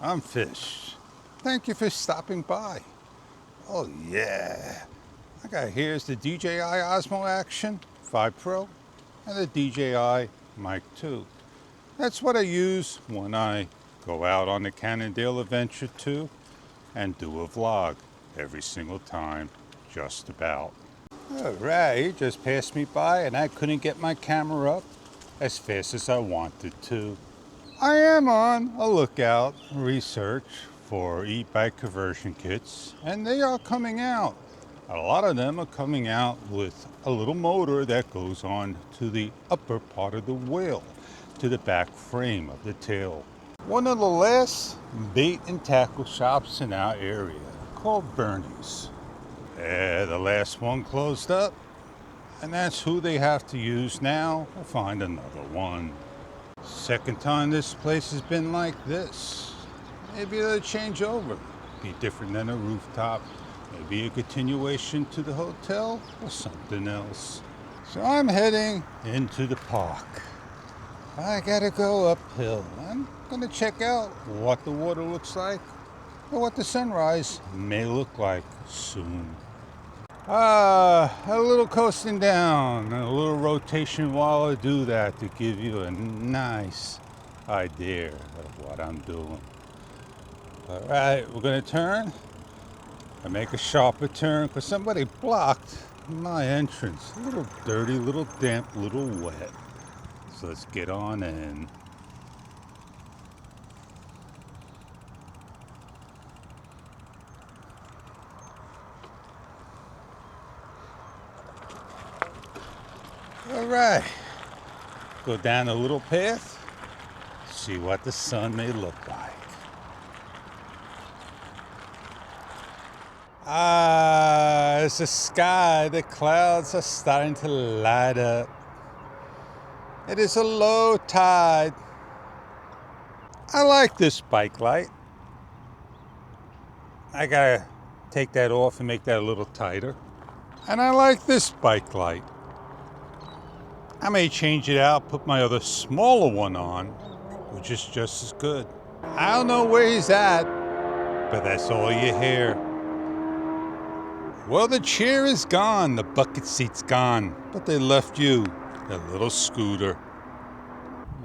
I'm Fish. Thank you for stopping by. Oh yeah. Here's the DJI Osmo Action 5 Pro and the DJI Mic 2. That's what I use when I go out on the Cannondale Adventure 2 and do a vlog every single time, just about. Alright, he just passed me by and I couldn't get my camera up as fast as I wanted to. I am on a lookout research for e-bike conversion kits, and they are coming out. A lot of them are coming out with a little motor that goes on to the upper part of the wheel, to the back frame of the tail. One of the last bait and tackle shops in our area, called Bernie's. The last one closed up, and that's who they have to use now to find another one. Second time this place has been like this. Maybe it'll change over. Be different than a rooftop. Maybe a continuation to the hotel or something else. So I'm heading into the park. I gotta go uphill. I'm gonna check out what the water looks like or what the sunrise may look like soon. A little coasting down and a little rotation while I do that to give you a nice idea of what I'm doing. All right, we're gonna turn and make a sharper turn because somebody blocked my entrance. A little dirty, a little damp, a little wet. So let's get on in. All right, go down a little path, see what the sun may look like. It's the sky, the clouds are starting to light up. It is a low tide. I like this bike light. I gotta take that off and make that a little tighter. And I like this bike light. I may change it out, put my other smaller one on, which is just as good. I don't know where he's at, but that's all you hear. Well, the chair is gone, the bucket seat's gone, but they left you that little scooter.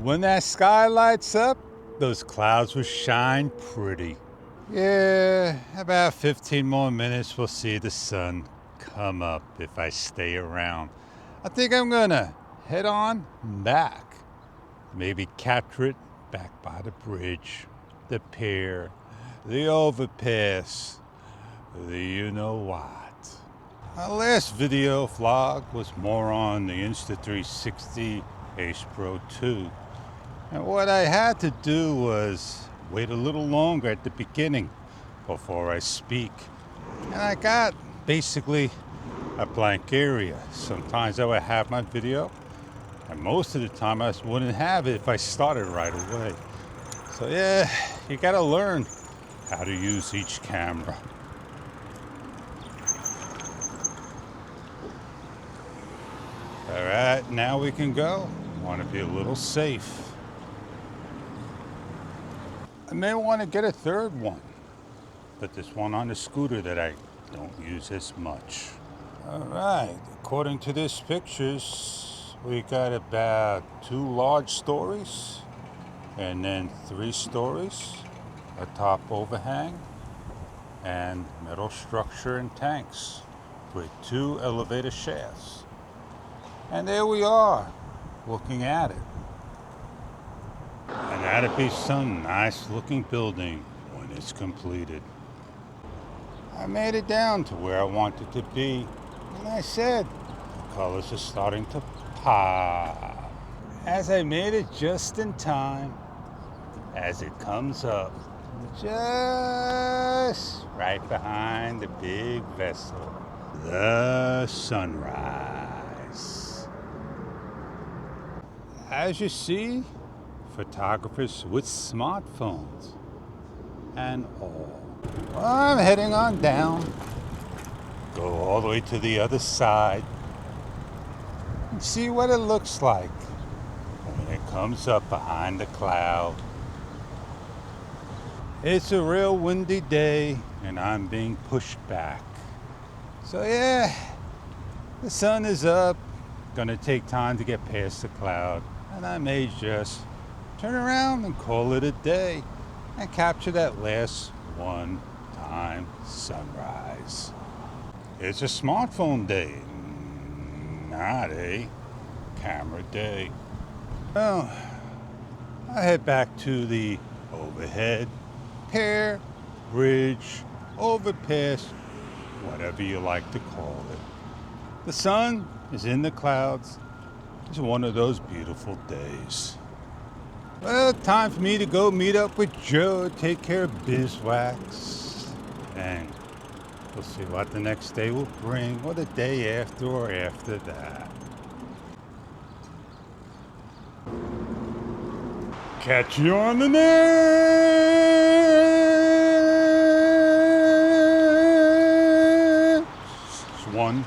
When that sky lights up, those clouds will shine pretty. Yeah, about 15 more minutes we'll see the sun come up if I stay around. I think I'm gonna head on back. Maybe capture it back by the bridge, the pier, the overpass, the you know what. My last video vlog was more on the Insta360 Ace Pro 2. And what I had to do was wait a little longer at the beginning before I speak. And I got basically a blank area. Sometimes I would have my video, and most of the time I wouldn't have it if I started right away. So yeah, you gotta learn how to use each camera. All right, now we can go. Want to be a little safe. I may want to get a third one. Put this one on the scooter that I don't use as much. All right, according to these pictures, we got about 2 large stories and then 3 stories, a top overhang, and metal structure and tanks with 2 elevator shafts. And there we are, looking at it. And that'll be some nice looking building when it's completed. I made it down to where I wanted to be, and I said, the colors are starting to pop. As I made it just in time, as it comes up, just right behind the big vessel, the sunrise. As you see, photographers with smartphones and all. Well, I'm heading on down, go all the way to the other side, and see what it looks like when it comes up behind the cloud. It's a real windy day and I'm being pushed back. So yeah, the sun is up. Gonna take time to get past the cloud, and I may just turn around and call it a day and capture that last one-time sunrise. It's a smartphone day, not a camera day. Well, I head back to the overhead, pier, bridge, overpass, whatever you like to call it. The sun is in the clouds. It's one of those beautiful days. Well, time for me to go meet up with Joe, take care of beeswax, and we'll see what the next day will bring, or the day after, or after that. Catch you on the next one.